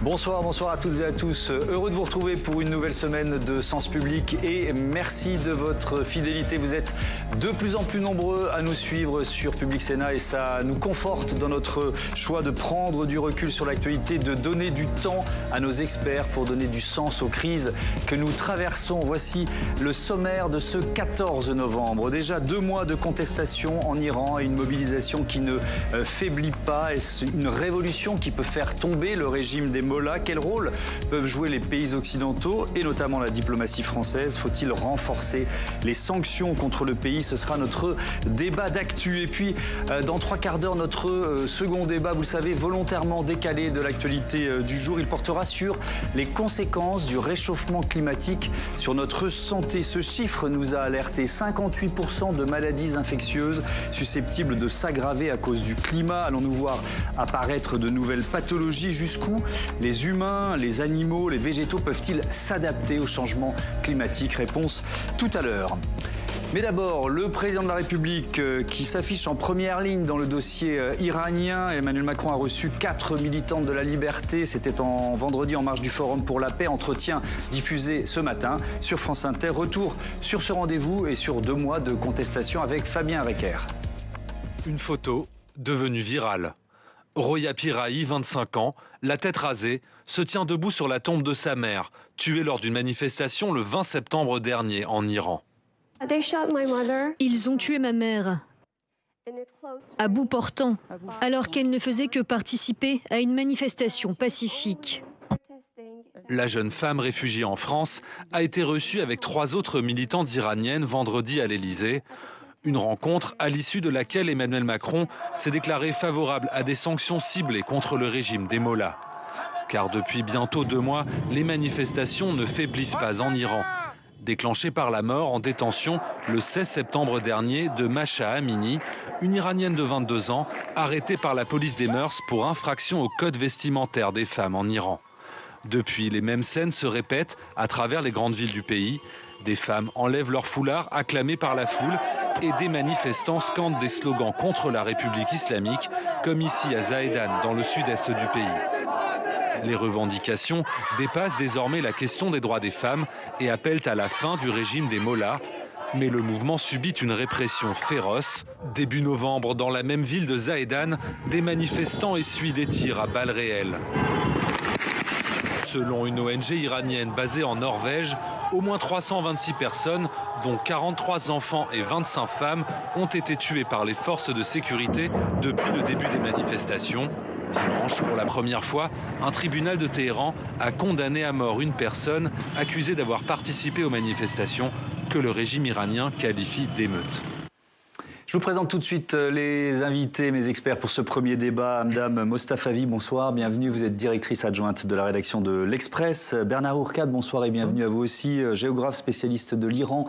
Bonsoir, bonsoir à toutes et à tous. Heureux de vous retrouver pour une nouvelle semaine de Sens Public et merci de votre fidélité. Vous êtes de plus en plus nombreux à nous suivre sur Public Sénat et ça nous conforte dans notre choix de prendre du recul sur l'actualité, de donner du temps à nos experts pour donner du sens aux crises que nous traversons. Voici le sommaire de ce 14 novembre. Déjà 2 mois de contestation en Iran et une mobilisation qui ne faiblit pas. Est-ce une révolution qui peut faire tomber le régime des Mollahs? Quel rôle peuvent jouer les pays occidentaux et notamment la diplomatie française? Faut-il renforcer les sanctions contre le pays? Ce sera notre débat d'actu. Et puis, dans 3 quarts d'heure, notre second débat, vous le savez, volontairement décalé de l'actualité du jour. Il portera sur les conséquences du réchauffement climatique sur notre santé. Ce chiffre nous a alerté. 58% de maladies infectieuses susceptibles de s'aggraver à cause du climat. Allons-nous voir apparaître de nouvelles pathologies? Jusqu'où les humains, les animaux, les végétaux peuvent-ils s'adapter au changement climatique? Réponse tout à l'heure. Mais d'abord, le président de la République qui s'affiche en première ligne dans le dossier iranien. Emmanuel Macron a reçu 4 militantes de la liberté. C'était vendredi en marge du Forum pour la paix. Entretien diffusé ce matin sur France Inter. Retour sur ce rendez-vous et sur 2 mois de contestation avec Fabien Recker. Une photo devenue virale. Roya Pirahi, 25 ans, la tête rasée, se tient debout sur la tombe de sa mère, tuée lors d'une manifestation le 20 septembre dernier en Iran. Ils ont tué ma mère à bout portant, alors qu'elle ne faisait que participer à une manifestation pacifique. La jeune femme réfugiée en France a été reçue avec 3 autres militantes iraniennes vendredi à l'Élysée. Une rencontre à l'issue de laquelle Emmanuel Macron s'est déclaré favorable à des sanctions ciblées contre le régime des Mollahs. Car depuis bientôt 2 mois, les manifestations ne faiblissent pas en Iran. Déclenchée par la mort en détention le 16 septembre dernier de Mahsa Amini, une Iranienne de 22 ans arrêtée par la police des mœurs pour infraction au code vestimentaire des femmes en Iran. Depuis, les mêmes scènes se répètent à travers les grandes villes du pays. Des femmes enlèvent leur foulard acclamées par la foule et des manifestants scandent des slogans contre la République islamique, comme ici à Zahedan, dans le sud-est du pays. Les revendications dépassent désormais la question des droits des femmes et appellent à la fin du régime des Mollahs. Mais le mouvement subit une répression féroce. Début novembre, dans la même ville de Zahedan, des manifestants essuient des tirs à balles réelles. Selon une ONG iranienne basée en Norvège, au moins 326 personnes, dont 43 enfants et 25 femmes, ont été tuées par les forces de sécurité depuis le début des manifestations. Dimanche, pour la première fois, un tribunal de Téhéran a condamné à mort une personne accusée d'avoir participé aux manifestations que le régime iranien qualifie d'émeute. Je vous présente tout de suite les invités, mes experts pour ce premier débat. Madame Mostafavi, bonsoir, bienvenue. Vous êtes directrice adjointe de la rédaction de l'Express. Bernard Ourcade, bonsoir et bienvenue à vous aussi. Géographe spécialiste de l'Iran,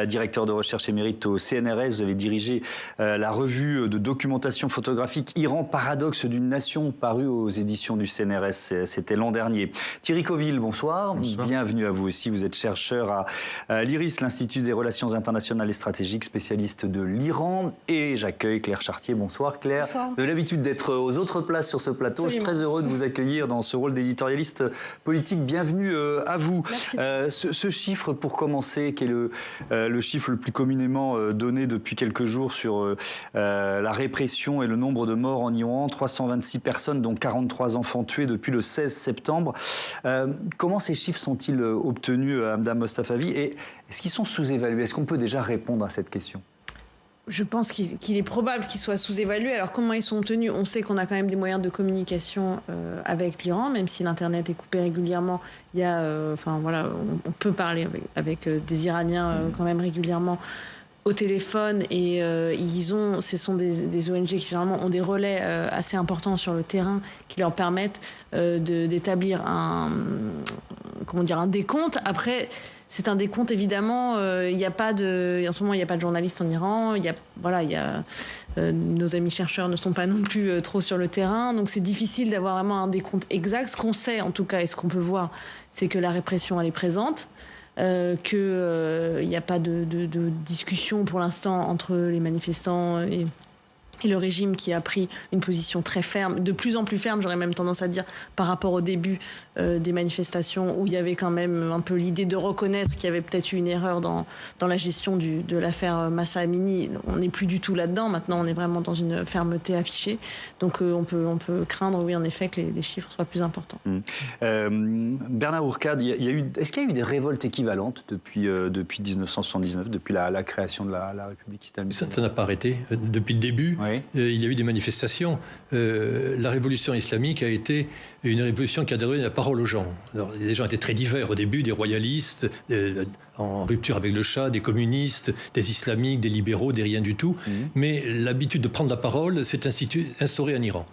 directeur de recherche émérite au CNRS. Vous avez dirigé la revue de documentation photographique Iran, paradoxe d'une nation, parue aux éditions du CNRS. C'était l'an dernier. Thierry Coville, bonsoir. Bonsoir. Bienvenue à vous aussi. Vous êtes chercheur à l'IRIS, l'Institut des relations internationales et stratégiques, spécialiste de l'Iran. Et j'accueille Claire Chartier. Bonsoir Claire. Bonsoir. Vous avez l'habitude d'être aux autres places sur ce plateau. Absolument. Je suis très heureux de vous accueillir dans ce rôle d'éditorialiste politique. Bienvenue à vous. Ce chiffre, pour commencer, qui est le chiffre le plus communément donné depuis quelques jours sur la répression et le nombre de morts en Iran, 326 personnes, dont 43 enfants tués depuis le 16 septembre. Comment ces chiffres sont-ils obtenus, Madame Mostafavi, et est-ce qu'ils sont sous-évalués? Est-ce qu'on peut déjà répondre à cette question? Je pense qu'il est probable qu'ils soient sous-évalués. Alors comment ils sont obtenus? On sait qu'on a quand même des moyens de communication avec l'Iran, même si l'Internet est coupé régulièrement. Il y a, on peut parler avec des Iraniens quand même régulièrement au téléphone et ce sont des ONG qui généralement ont des relais assez importants sur le terrain qui leur permettent d'établir un décompte. Après, c'est un décompte, évidemment. En ce moment, il n'y a pas de journalistes en Iran. Nos amis chercheurs ne sont pas non plus trop sur le terrain. Donc, c'est difficile d'avoir vraiment un décompte exact. Ce qu'on sait, en tout cas, et ce qu'on peut voir, c'est que la répression, elle est présente. Qu'il n'y a pas de discussion pour l'instant entre les manifestants Et le régime qui a pris une position très ferme, de plus en plus ferme, j'aurais même tendance à dire, par rapport au début des manifestations, où il y avait quand même un peu l'idée de reconnaître qu'il y avait peut-être eu une erreur dans la gestion de l'affaire Mahsa Amini. On n'est plus du tout là-dedans. Maintenant, on est vraiment dans une fermeté affichée. Donc, on peut craindre, oui, en effet, que les chiffres soient plus importants. Bernard Hourcade, est-ce qu'il y a eu des révoltes équivalentes depuis 1979, depuis la création de la République islamique? Ça n'a pas arrêté. Depuis le début, oui. Il y a eu des manifestations. La révolution islamique a été une révolution qui a donné la parole aux gens. Alors, les gens étaient très divers au début, des royalistes, en rupture avec le Shah, des communistes, des islamiques, des libéraux, des rien du tout. Mais l'habitude de prendre la parole s'est instaurée en Iran.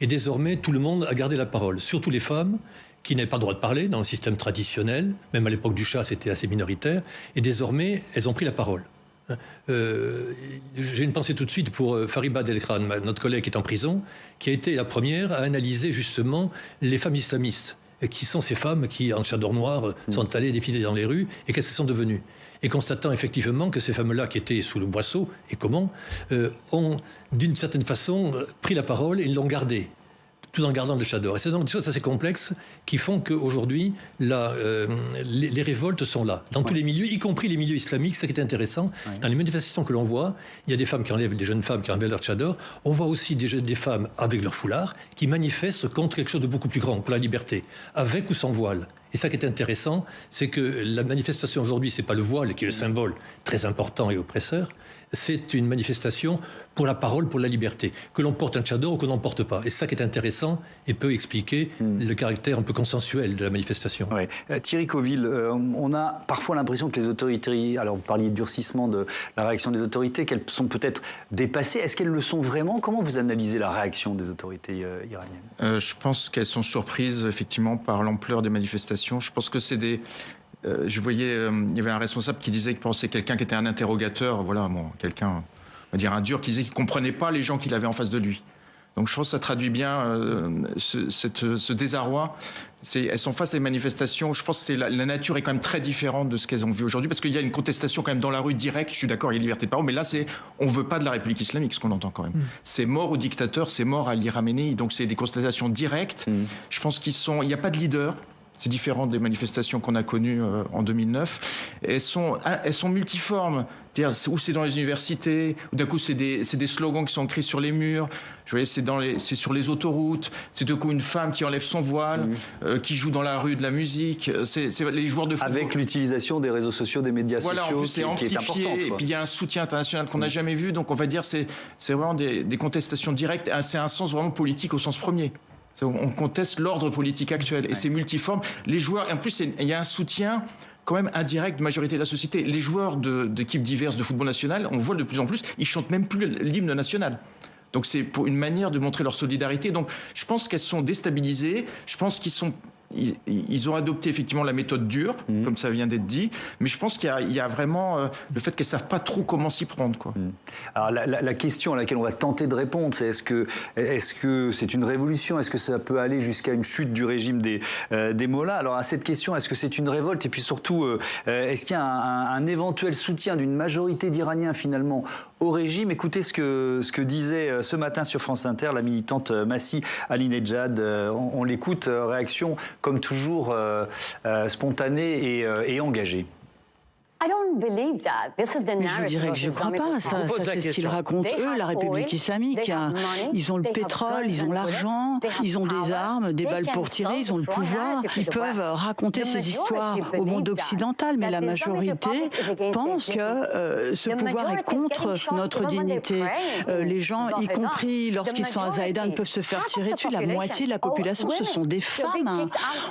Et désormais, tout le monde a gardé la parole, surtout les femmes, qui n'avaient pas le droit de parler dans le système traditionnel. Même à l'époque du Shah, c'était assez minoritaire. Et désormais, elles ont pris la parole. J'ai une pensée tout de suite pour Fariba Delkran, notre collègue qui est en prison, qui a été la première à analyser justement les femmes islamistes, qui sont ces femmes qui, en chador noir, sont allées défiler dans les rues, et qu'est-ce qu'elles sont devenues. Et constatant effectivement que ces femmes-là qui étaient sous le boisseau, et comment, ont d'une certaine façon pris la parole et l'ont gardée, tout en gardant le chador. Et c'est donc des choses assez complexes qui font qu'aujourd'hui, les révoltes sont là, dans tous les milieux, y compris les milieux islamiques. C'est ce qui est intéressant. Dans les manifestations que l'on voit, il y a des femmes qui enlèvent, des jeunes femmes qui enlèvent leur chador. On voit aussi des femmes avec leur foulard qui manifestent contre quelque chose de beaucoup plus grand, pour la liberté, avec ou sans voile. Et ça qui est intéressant, c'est que la manifestation aujourd'hui, c'est pas le voile qui est le symbole très important et oppresseur, c'est une manifestation pour la parole, pour la liberté. Que l'on porte un chador ou que l'on n'en porte pas. Et ça qui est intéressant et peut expliquer le caractère un peu consensuel de la manifestation. Ouais. Thierry Coville, on a parfois l'impression que les autorités, alors vous parliez de durcissement de la réaction des autorités, qu'elles sont peut-être dépassées. Est-ce qu'elles le sont vraiment? Comment vous analysez la réaction des autorités iraniennes? Je pense qu'elles sont surprises effectivement par l'ampleur des manifestations. Je pense que c'est des... je voyais, il y avait un responsable qui disait qu'il pensait quelqu'un qui était un interrogateur, voilà, bon, quelqu'un, on va dire un dur, qui disait qu'il ne comprenait pas les gens qu'il avait en face de lui. Donc je pense que ça traduit bien ce désarroi. Elles sont face à des manifestations, je pense que la nature est quand même très différente de ce qu'elles ont vu aujourd'hui, parce qu'il y a une contestation quand même dans la rue directe, je suis d'accord, il y a liberté de parole, mais là on ne veut pas de la République islamique, ce qu'on entend quand même. C'est mort au dictateur, c'est mort à Ali Khamenei, donc c'est des contestations directes. Je pense il n'y a pas de leader. C'est différent des manifestations qu'on a connues en 2009. Elles sont multiformes. Ou c'est dans les universités, ou d'un coup c'est des slogans qui sont écrits sur les murs. Je voyais, c'est sur les autoroutes. C'est d'un coup une femme qui enlève son voile, qui joue dans la rue de la musique. C'est les joueurs de football. Avec l'utilisation des réseaux sociaux, des médias voilà, sociaux, en plus, c'est amplifié, qui est importante. Et puis il y a un soutien international qu'on n'a jamais vu. Donc on va dire c'est vraiment des contestations directes. C'est un sens vraiment politique au sens premier. On conteste l'ordre politique actuel et c'est multiforme. Les joueurs, et en plus, il y a un soutien quand même indirect de majorité de la société. Les joueurs d'équipes diverses de football national, on voit de plus en plus, ils chantent même plus l'hymne national. Donc c'est pour une manière de montrer leur solidarité. Donc je pense qu'elles sont déstabilisées. Je pense ils ont adopté effectivement la méthode dure, comme ça vient d'être dit, mais je pense qu'il y a vraiment le fait qu'elles ne savent pas trop comment s'y prendre, quoi. Alors la question à laquelle on va tenter de répondre, c'est est-ce que c'est une révolution? Est-ce que ça peut aller jusqu'à une chute du régime des mollahs? Alors à cette question, est-ce que c'est une révolte? Et puis surtout, est-ce qu'il y a un éventuel soutien d'une majorité d'Iraniens finalement au régime? Écoutez ce que disait ce matin sur France Inter la militante Masih Alinejad. On l'écoute, réaction comme toujours spontanée et engagée. Mais je dirais que je ne crois pas. Ça c'est ce qu'ils racontent, eux, la République islamique. Ils ont le pétrole, ils ont l'argent, ils ont des armes, des balles pour tirer, ils ont le pouvoir. Ils peuvent raconter ces histoires au monde occidental, mais la majorité pense que ce pouvoir est contre notre dignité. Les gens, y compris lorsqu'ils sont à Zaïdan, peuvent se faire tirer dessus. La moitié de la population, ce sont des femmes.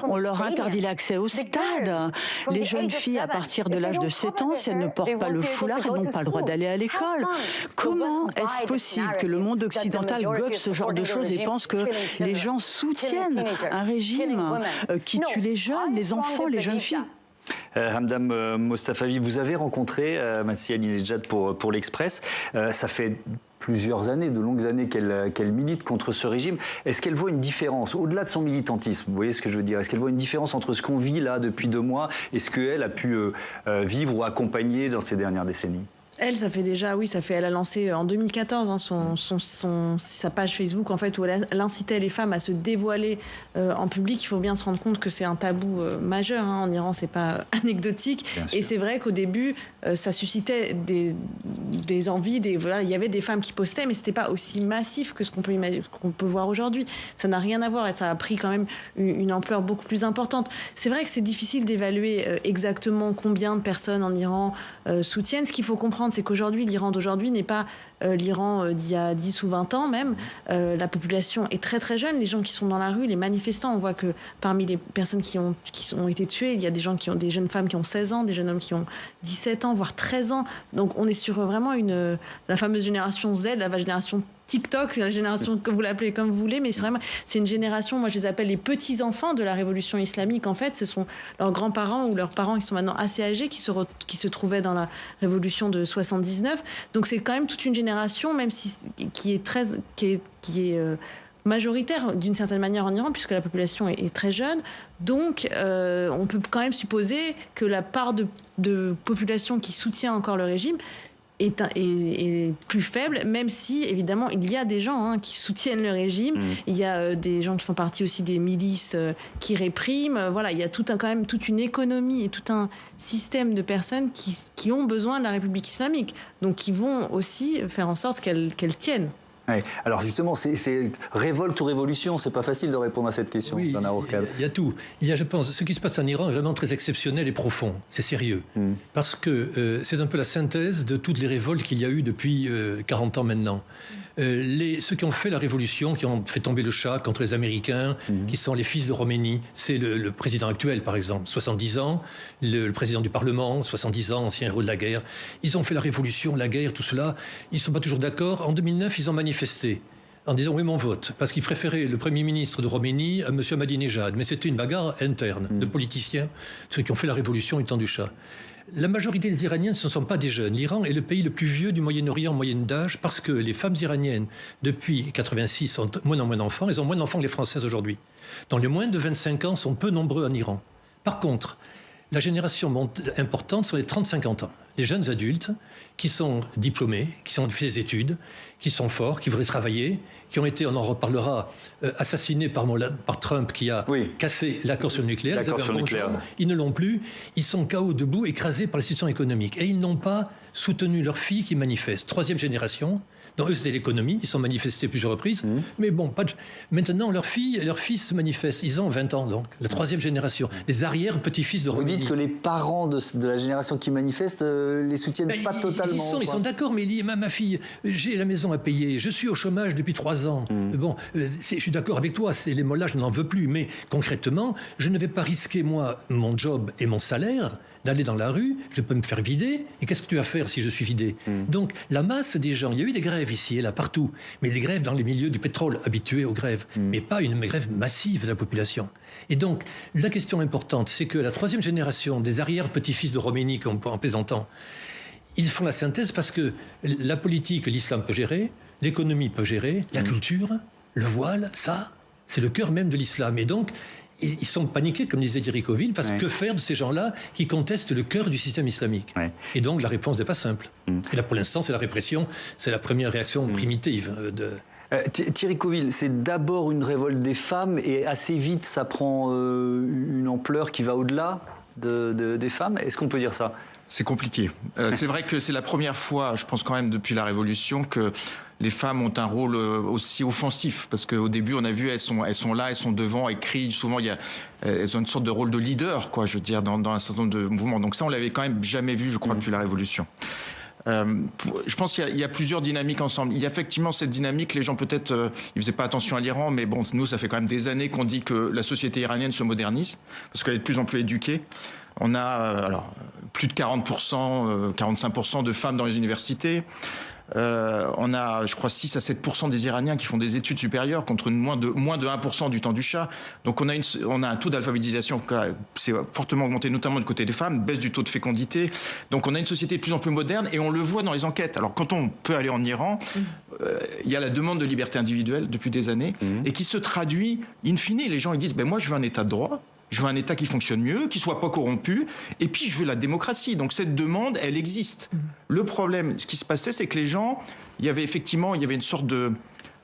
On leur interdit l'accès au stade. Les jeunes filles, à partir de l'âge de 7 ans, si elles ne portent pas le foulard, elles n'ont pas le droit d'aller à l'école. Comment est-ce possible que le monde occidental gobe ce genre de choses et pense que les gens soutiennent un régime qui tue les jeunes, les enfants, les jeunes filles? Hamdam Mostafavi, vous avez rencontré Masih Alinejad pour l'Express. Ça fait plusieurs années, de longues années qu'elle milite contre ce régime. Est-ce qu'elle voit une différence, au-delà de son militantisme, vous voyez ce que je veux dire? Est-ce qu'elle voit une différence entre ce qu'on vit là depuis 2 mois et ce qu'elle a pu vivre ou accompagner dans ces dernières décennies? Elle, ça fait déjà, elle a lancé en 2014 sa page Facebook, en fait, où elle incitait les femmes à se dévoiler en public. Il faut bien se rendre compte que c'est un tabou majeur. En Iran, c'est pas anecdotique. Et c'est vrai qu'au début, ça suscitait des envies. Il y avait des femmes qui postaient, mais c'était pas aussi massif que ce qu'on peut imaginer, qu'on peut voir aujourd'hui. Ça n'a rien à voir et ça a pris quand même une ampleur beaucoup plus importante. C'est vrai que c'est difficile d'évaluer exactement combien de personnes en Iran soutiennent. Ce qu'il faut comprendre, c'est qu'aujourd'hui, l'Iran d'aujourd'hui n'est pas l'Iran d'il y a 10 ou 20 ans même. La population est très très jeune. Les gens qui sont dans la rue, les manifestants, on voit que parmi les personnes qui ont été tuées, il y a des jeunes femmes qui ont 16 ans, des jeunes hommes qui ont 17 ans, voire 13 ans. Donc on est sur vraiment la fameuse génération Z, la génération TikTok, c'est la génération que vous l'appelez comme vous voulez, mais c'est une génération, moi je les appelle les petits-enfants de la révolution islamique. En fait, ce sont leurs grands-parents ou leurs parents qui sont maintenant assez âgés, qui se trouvaient dans la révolution de 79. Donc c'est quand même toute une génération, même si qui est majoritaire d'une certaine manière en Iran, puisque la population est très jeune. Donc on peut quand même supposer que la part de population qui soutient encore le régime est plus faible, même si évidemment il y a des gens qui soutiennent le régime. Il y a des gens qui font partie aussi des milices qui répriment. Voilà, il y a quand même toute une économie et tout un système de personnes qui ont besoin de la République islamique, donc qui vont aussi faire en sorte qu'elle tienne. Ouais. Alors justement, c'est révolte ou révolution, c'est pas facile de répondre à cette question. Oui, il y a tout. Il y a, je pense, ce qui se passe en Iran est vraiment très exceptionnel et profond. C'est sérieux. Parce que c'est un peu la synthèse de toutes les révoltes qu'il y a eu depuis 40 ans maintenant. Ceux qui ont fait la révolution, qui ont fait tomber le Shah contre les Américains, qui sont les fils de Khomeini, c'est le président actuel par exemple, 70 ans, le président du Parlement, 70 ans, ancien héros de la guerre. Ils ont fait la révolution, la guerre, tout cela. Ils ne sont pas toujours d'accord. En 2009, ils ont manifesté en disant oui mon vote, parce qu'ils préféraient le Premier ministre de Khomeini à M. Ahmadinejad. Mais c'était une bagarre interne de politiciens, ceux qui ont fait la révolution du temps du Shah. La majorité des Iraniens, ce ne sont pas des jeunes. L'Iran est le pays le plus vieux du Moyen-Orient en moyenne d'âge parce que les femmes iraniennes, depuis 86, sont moins en moins d'enfants. Elles ont moins d'enfants que les Françaises aujourd'hui. Donc les moins de 25 ans sont peu nombreux en Iran. Par contre, la génération importante sont les 30-50 ans. Les jeunes adultes qui sont diplômés, qui ont fait des études, qui sont forts, qui voudraient travailler, qui ont été, on en reparlera, assassinés par Trump qui a cassé l'accord sur le nucléaire. Ils ne l'ont plus. Ils sont KO debout, écrasés par les situations économiques. Et ils n'ont pas soutenu leurs filles qui manifestent. Troisième génération. Donc eux, c'est l'économie. Ils sont manifestés plusieurs reprises. Mais bon, maintenant, leurs filles et leurs fils se manifestent. Ils ont 20 ans, donc. La troisième génération. Les arrière-petits-fils de Khomeini. Vous dites que les parents de la génération qui manifeste les soutiennent pas totalement. Ils sont d'accord, mais ma fille, j'ai la maison à payer. Je suis au chômage depuis 3 ans. Bon, je suis d'accord avec toi. Les mots-là, je n'en veux plus. Mais concrètement, je ne vais pas risquer, moi, mon job et mon salaire d'aller dans la rue, je peux me faire vider, et qu'est-ce que tu vas faire si je suis vidé ? Donc, la masse des gens, il y a eu des grèves ici et là, partout, mais des grèves dans les milieux du pétrole, habitués aux grèves, mais pas une grève massive de la population. Et donc, la question importante, c'est que la troisième génération des arrière-petits-fils de Khomeini, en plaisantant, ils font la synthèse parce que la politique, l'islam peut gérer, l'économie peut gérer, la culture, le voile, ça, c'est le cœur même de l'islam. Et donc, ils sont paniqués, comme disait Thierry Coville, parce que faire de ces gens-là qui contestent le cœur du système islamique. Et donc la réponse n'est pas simple. Et là, pour l'instant, c'est la répression, c'est la première réaction primitive Thierry Coville, c'est d'abord une révolte des femmes et assez vite, ça prend une ampleur qui va au-delà des femmes. Est-ce qu'on peut dire ça ? C'est compliqué. C'est vrai que c'est la première fois, je pense quand même depuis la Révolution, que les femmes ont un rôle aussi offensif. Parce qu'au début, on a vu, elles sont là, elles sont devant, elles crient. Souvent, elles ont une sorte de rôle de leader, quoi, je veux dire, dans un certain nombre de mouvements. Donc ça, on l'avait quand même jamais vu, je crois, depuis la Révolution. Je pense qu'il y a plusieurs dynamiques ensemble. Il y a effectivement cette dynamique, les gens peut-être ils faisaient pas attention à l'Iran, mais bon, nous ça fait quand même des années qu'on dit que la société iranienne se modernise, parce qu'elle est de plus en plus éduquée. On a plus de 40%, 45% de femmes dans les universités. On a, je crois, 6 à 7% des Iraniens qui font des études supérieures contre moins de 1% du temps du Shah. Donc on a un taux d'alphabétisation qui s'est fortement augmenté, notamment du côté des femmes, baisse du taux de fécondité. Donc on a une société de plus en plus moderne et on le voit dans les enquêtes. Alors quand on peut aller en Iran, il y a la demande de liberté individuelle depuis des années et qui se traduit, in fine, les gens ils disent moi je veux un état de droit. Je veux un État qui fonctionne mieux, qui soit pas corrompu, et puis je veux la démocratie. Donc cette demande, elle existe. Le problème, ce qui se passait, c'est que les gens, il y avait une sorte de,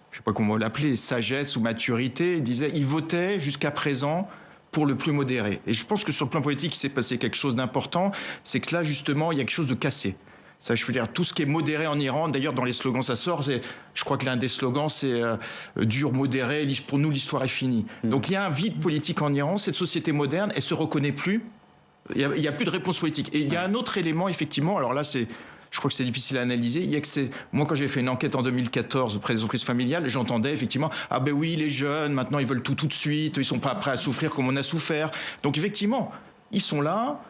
je sais pas comment l'appeler, sagesse ou maturité. Ils votaient jusqu'à présent pour le plus modéré. Et je pense que sur le plan politique, il s'est passé quelque chose d'important, c'est que là, justement, il y a quelque chose de cassé. Ça, je veux dire, tout ce qui est modéré en Iran, d'ailleurs, dans les slogans, ça sort. Je crois que l'un des slogans, c'est dur, modéré. Pour nous, l'histoire est finie. Donc, il y a un vide politique en Iran. Cette société moderne, elle se reconnaît plus. Il y a plus de réponse politique. Et il y a un autre élément, effectivement. Alors là, je crois que c'est difficile à analyser. Moi, quand j'ai fait une enquête en 2014 auprès des entreprises familiales, j'entendais effectivement, ah ben oui, les jeunes, maintenant, ils veulent tout de suite. Ils sont pas prêts à souffrir comme on a souffert. Donc, effectivement, ils sont là.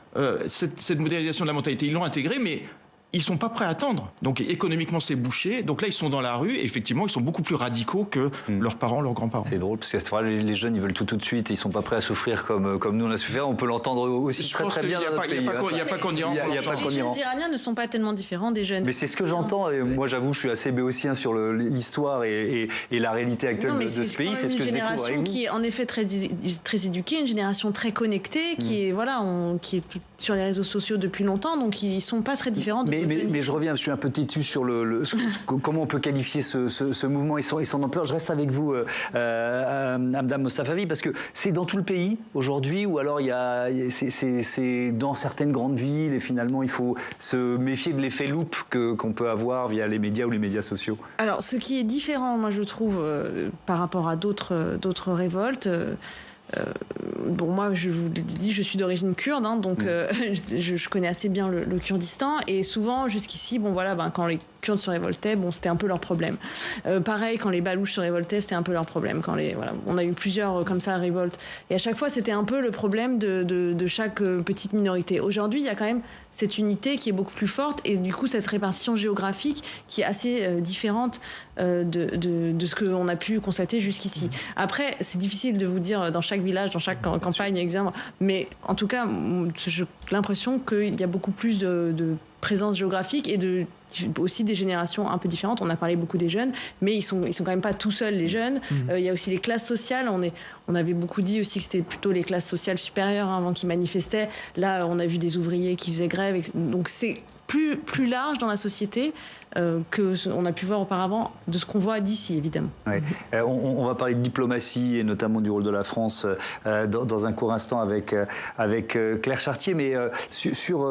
Cette modernisation de la mentalité, ils l'ont intégrée, mais ils sont pas prêts à attendre. Donc économiquement, c'est bouché. Donc là, ils sont dans la rue. Et effectivement, ils sont beaucoup plus radicaux que leurs parents, leurs grands-parents. C'est drôle parce que les jeunes, ils veulent tout de suite. Et ils sont pas prêts à souffrir comme nous on a souffert. On peut l'entendre aussi très bien. Il n'y a pas qu'en Iran. Les jeunes iraniens ne sont pas tellement différents des jeunes. Mais c'est ce que j'entends. Et moi, j'avoue, je suis assez béotien sur l'histoire et la réalité actuelle de ce pays. C'est ce que je découvre avec vous. Une génération qui est en effet très éduquée, une génération très connectée, qui est sur les réseaux sociaux depuis longtemps. Donc ils sont pas très différents. Mais je reviens, je suis un peu têtu sur comment on peut qualifier ce mouvement et son ampleur. Je reste avec vous, Madame Mostafavi, parce que c'est dans tout le pays aujourd'hui, ou alors c'est dans certaines grandes villes et finalement il faut se méfier de l'effet loupe qu'on peut avoir via les médias ou les médias sociaux. Alors, ce qui est différent, moi je trouve, par rapport à d'autres révoltes. Bon, moi, je vous l'ai dit, je suis d'origine kurde, donc je connais assez bien le Kurdistan. Et souvent, jusqu'ici, quand les Kurdes se révoltaient, c'était un peu leur problème. Pareil, quand les Balouches se révoltaient, c'était un peu leur problème. On a eu plusieurs comme ça révoltes. Et à chaque fois, c'était un peu le problème de chaque petite minorité. Aujourd'hui, il y a quand même cette unité qui est beaucoup plus forte et du coup, cette répartition géographique qui est assez différente de ce qu'on a pu constater jusqu'ici. Après, c'est difficile de vous dire dans chaque village, dans chaque campagne, exemple. Mais en tout cas, j'ai l'impression qu'il y a beaucoup plus de présence géographique et aussi des générations un peu différentes. On a parlé beaucoup des jeunes, mais ils sont quand même pas tout seuls, les jeunes. Il y a aussi les classes sociales. On avait beaucoup dit aussi que c'était plutôt les classes sociales supérieures avant qui manifestaient. Là, on a vu des ouvriers qui faisaient grève. Donc c'est plus large dans la société qu'on a pu voir auparavant de ce qu'on voit d'ici, évidemment. Ouais. On va parler de diplomatie et notamment du rôle de la France dans un court instant avec Claire Chartier, mais sur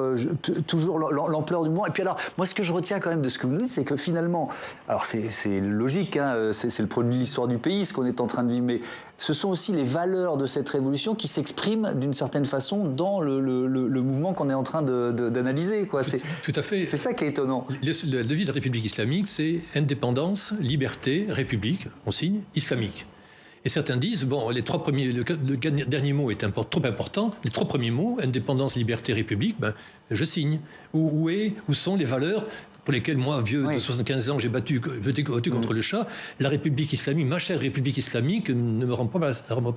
toujours l'ampleur du mouvement. Et puis alors, moi, ce que je retiens quand même de ce que vous nous dites, c'est que finalement, alors c'est logique, c'est le produit de l'histoire du pays, ce qu'on est en train de vivre, mais ce sont aussi les valeurs de cette révolution qui s'expriment d'une certaine façon dans le mouvement qu'on est en train d'analyser, quoi. Tout à fait. C'est ça qui est étonnant. Le devis de la République islamique, c'est indépendance, liberté, république, on signe, islamique. Et certains disent, le dernier mot est trop important, les 3 premiers mots, indépendance, liberté, république, je signe. Où sont les valeurs pour lesquelles moi, vieux de 75 ans, j'ai voté contre le Shah, la République islamique, ma chère République islamique, ne me rend pas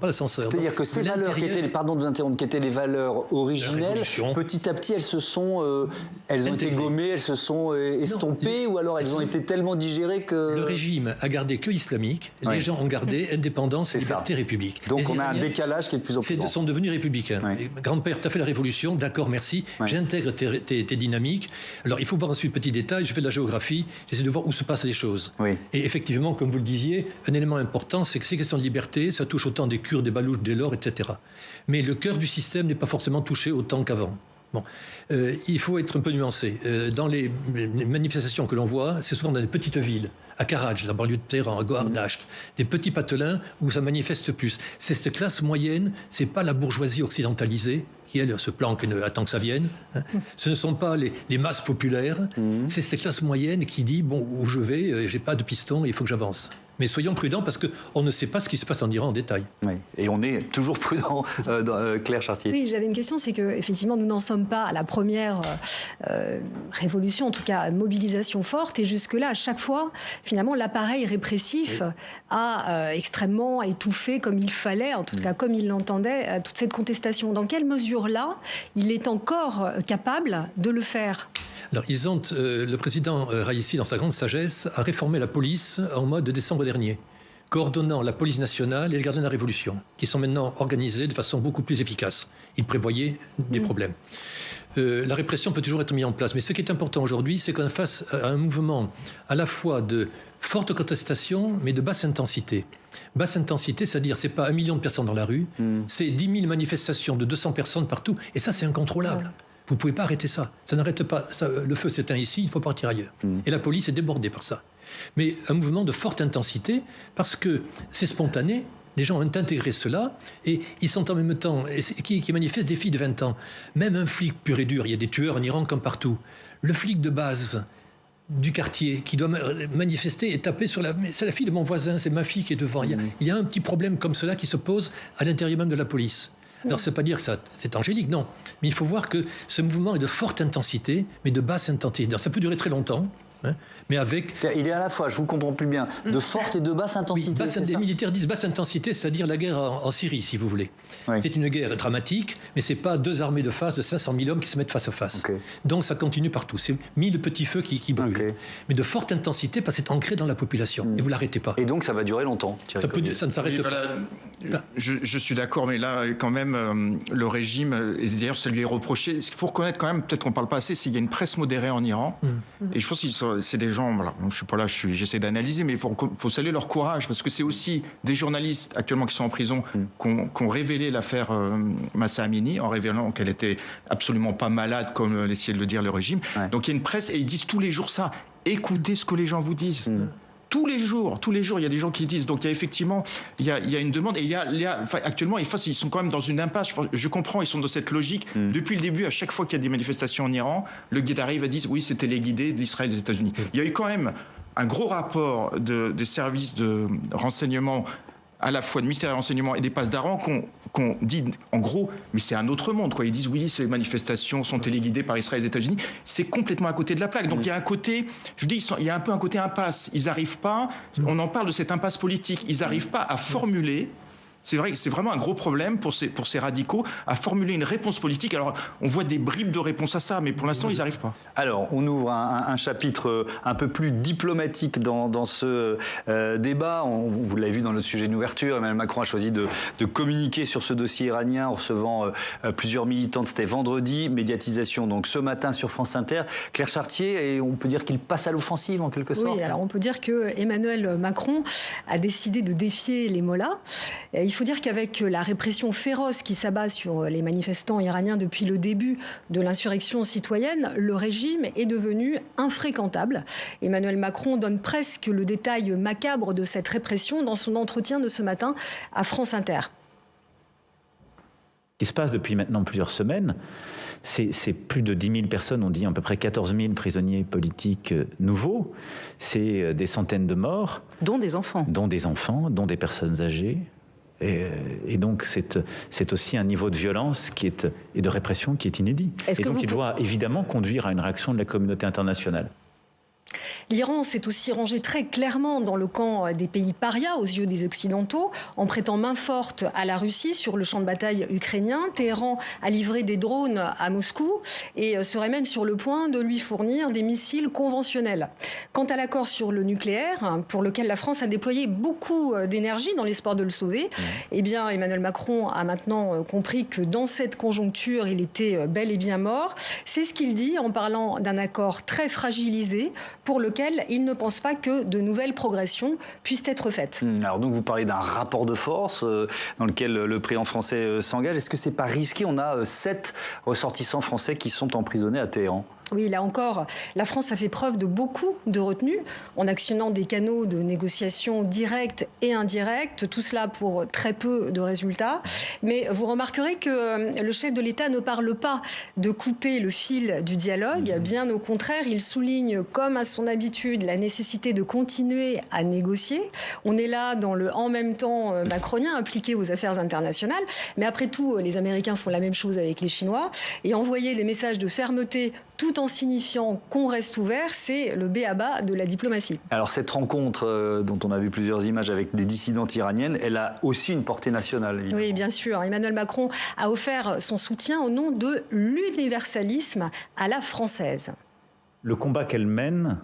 l'ascenseur. C'est-à-dire que ces valeurs qui étaient, pardon de vous interrompre, qui étaient les valeurs originelles, petit à petit, elles ont été gommées, elles se sont estompées, ou alors elles ont été tellement digérées que... Le régime a gardé que islamique, les gens ont gardé indépendance, liberté, république. Donc on a un décalage qui est de plus en plus grand. Ils sont devenus républicains. Ouais. Grand-père, tu as fait la révolution, d'accord, merci, j'intègre tes dynamiques. Alors il faut voir ensuite petit détail, je fais de la géographie, j'essaie de voir où se passent les choses. Oui. Et effectivement, comme vous le disiez, un élément important, c'est que ces questions de liberté, ça touche autant des Kurdes, des Balouches, des Lors, etc. Mais le cœur du système n'est pas forcément touché autant qu'avant. Bon, il faut être un peu nuancé. Dans les manifestations que l'on voit, c'est souvent dans des petites villes, à Karaj, la banlieue de Téhéran, à Gohardasht, des petits patelins où ça manifeste plus. C'est cette classe moyenne, c'est pas la bourgeoisie occidentalisée qui, elle, se planque et attend que ça vienne. Ce ne sont pas les masses populaires, c'est cette classe moyenne qui dit, où je vais, j'ai pas de piston, il faut que j'avance. Mais soyons prudents parce qu'on ne sait pas ce qui se passe en Iran en détail. Oui. Et on est toujours prudent, Claire Chartier. Oui, j'avais une question, c'est qu'effectivement, nous n'en sommes pas à la première révolution, en tout cas mobilisation forte. Et jusque-là, à chaque fois, finalement, l'appareil répressif a extrêmement étouffé comme il fallait, en tout cas comme il l'entendait, toute cette contestation. Dans quelle mesure-là, il est encore capable de le faire ? Alors, le président Raïssi, dans sa grande sagesse, a réformé la police en mode de décembre dernier. coordonnant la police nationale et les gardiens de la Révolution, qui sont maintenant organisés de façon beaucoup plus efficace. Ils prévoyaient des problèmes. La répression peut toujours être mise en place. Mais ce qui est important aujourd'hui, c'est qu'on fasse un mouvement à la fois de forte contestation, mais de basse intensité. Basse intensité, c'est-à-dire, c'est pas 1 million de personnes dans la rue, c'est 10 000 manifestations de 200 personnes partout. Et ça, c'est incontrôlable. Vous ne pouvez pas arrêter ça. Ça n'arrête pas. Le feu s'éteint ici, il faut partir ailleurs. Et la police est débordée par ça. Mais un mouvement de forte intensité, parce que c'est spontané. Les gens ont intégré cela et ils sont en même temps, qui manifestent des filles de 20 ans. Même un flic pur et dur, il y a des tueurs en Iran comme partout. Le flic de base du quartier qui doit manifester et taper sur c'est la fille de mon voisin, c'est ma fille qui est devant. Il y a un petit problème comme cela qui se pose à l'intérieur même de la police. Alors, ça ne veut pas dire que c'est angélique, non. Mais il faut voir que ce mouvement est de forte intensité, mais de basse intensité. Alors, ça peut durer très longtemps. Mais avec... Il est à la fois, je vous comprends plus bien, de forte et de basse intensité. Oui, des militaires disent basse intensité, c'est-à-dire la guerre en Syrie, si vous voulez. Oui. C'est une guerre dramatique, mais ce n'est pas 2 armées de face de 500 000 hommes qui se mettent face à face. Okay. Donc ça continue partout. C'est 1000 petits feux qui brûlent. Okay. Mais de forte intensité, parce que c'est ancré dans la population. Et vous ne l'arrêtez pas. Et donc ça va durer longtemps. Ça ne s'arrête pas. Je suis d'accord, mais là, quand même, le régime, et d'ailleurs ça lui est reproché, il faut reconnaître quand même, peut-être qu'on ne parle pas assez, s'il y a une presse modérée en Iran. Et je pense que c'est des gens, voilà, je ne suis pas là, j'essaie d'analyser, mais il faut saluer leur courage, parce que c'est aussi des journalistes actuellement qui sont en prison qui ont révélé l'affaire Mahsa Amini, en révélant qu'elle était absolument pas malade, comme essayait de le dire le régime. Ouais. Donc il y a une presse, et ils disent tous les jours ça, écoutez ce que les gens vous disent. Tous les jours, il y a des gens qui disent. Donc il y a effectivement, il y a une demande. Et actuellement, ils sont quand même dans une impasse. Je comprends, ils sont dans cette logique. Depuis le début, à chaque fois qu'il y a des manifestations en Iran, le guide arrive et dit oui, c'était les guidés de l'Israël et des États-Unis. Il y a eu quand même un gros rapport des services de renseignement, à la fois de ministère des renseignements et des passes d'Aran, qu'on dit, en gros, mais c'est un autre monde, quoi. Ils disent, oui, ces manifestations sont téléguidées par Israël et les États-Unis. C'est complètement à côté de la plaque. Donc, il y a un côté, je dis, il y a un peu un côté impasse. Ils n'arrivent pas, on en parle de cette impasse politique, ils n'arrivent pas à formuler. C'est vrai que c'est vraiment un gros problème pour ces radicaux à formuler une réponse politique. Alors, on voit des bribes de réponse à ça, mais pour l'instant, ils n'y arrivent pas. Alors, on ouvre un chapitre un peu plus diplomatique dans ce débat. Vous l'avez vu dans notre sujet d'ouverture, Emmanuel Macron a choisi de communiquer sur ce dossier iranien en recevant plusieurs militantes. C'était vendredi, médiatisation donc ce matin sur France Inter. Claire Chartier, et on peut dire qu'il passe à l'offensive en quelque sorte. Oui, alors on peut dire que Emmanuel Macron a décidé de défier les mollahs. Il faut dire qu'avec la répression féroce qui s'abat sur les manifestants iraniens depuis le début de l'insurrection citoyenne, le régime est devenu infréquentable. Emmanuel Macron donne presque le détail macabre de cette répression dans son entretien de ce matin à France Inter. Ce qui se passe depuis maintenant plusieurs semaines, c'est plus de 10 000 personnes, on dit à peu près 14 000 prisonniers politiques nouveaux. C'est des centaines de morts. Dont des enfants. Dont des personnes âgées. Et donc, c'est aussi un niveau de violence et de répression qui est inédit. Et donc, il doit évidemment conduire à une réaction de la communauté internationale. L'Iran s'est aussi rangé très clairement dans le camp des pays parias aux yeux des Occidentaux, en prêtant main forte à la Russie sur le champ de bataille ukrainien. Téhéran a livré des drones à Moscou et serait même sur le point de lui fournir des missiles conventionnels. Quant à l'accord sur le nucléaire, pour lequel la France a déployé beaucoup d'énergie dans l'espoir de le sauver, eh bien Emmanuel Macron a maintenant compris que dans cette conjoncture, il était bel et bien mort. C'est ce qu'il dit en parlant d'un accord très fragilisé, pour lequel il ne pense pas que de nouvelles progressions puissent être faites. Alors donc vous parlez d'un rapport de force dans lequel le président français s'engage. Est-ce que c'est pas risqué ? On a 7 ressortissants français qui sont emprisonnés à Téhéran. Oui, là encore, la France a fait preuve de beaucoup de retenue en actionnant des canaux de négociation directs et indirects, tout cela pour très peu de résultats. Mais vous remarquerez que le chef de l'État ne parle pas de couper le fil du dialogue. Bien au contraire, il souligne, comme à son habitude, la nécessité de continuer à négocier. On est là dans le « en même temps » macronien appliqué aux affaires internationales. Mais après tout, les Américains font la même chose avec les Chinois. Et envoyer des messages de fermeté tout en signifiant qu'on reste ouvert, c'est le b.a.-ba de la diplomatie. Alors cette rencontre dont on a vu plusieurs images avec des dissidentes iraniennes, elle a aussi une portée nationale, évidemment. Oui, bien sûr. Emmanuel Macron a offert son soutien au nom de l'universalisme à la française. Le combat qu'elle mène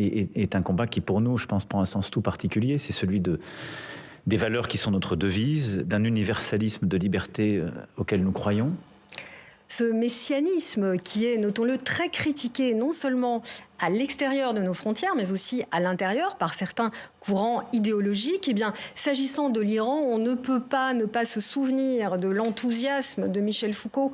est un combat qui, pour nous, je pense, prend un sens tout particulier. C'est celui des valeurs qui sont notre devise, d'un universalisme de liberté auquel nous croyons. Ce messianisme qui est, notons-le, très critiqué, non seulement à l'extérieur de nos frontières, mais aussi à l'intérieur par certains courants idéologiques. Eh bien, s'agissant de l'Iran, on ne peut pas ne pas se souvenir de l'enthousiasme de Michel Foucault.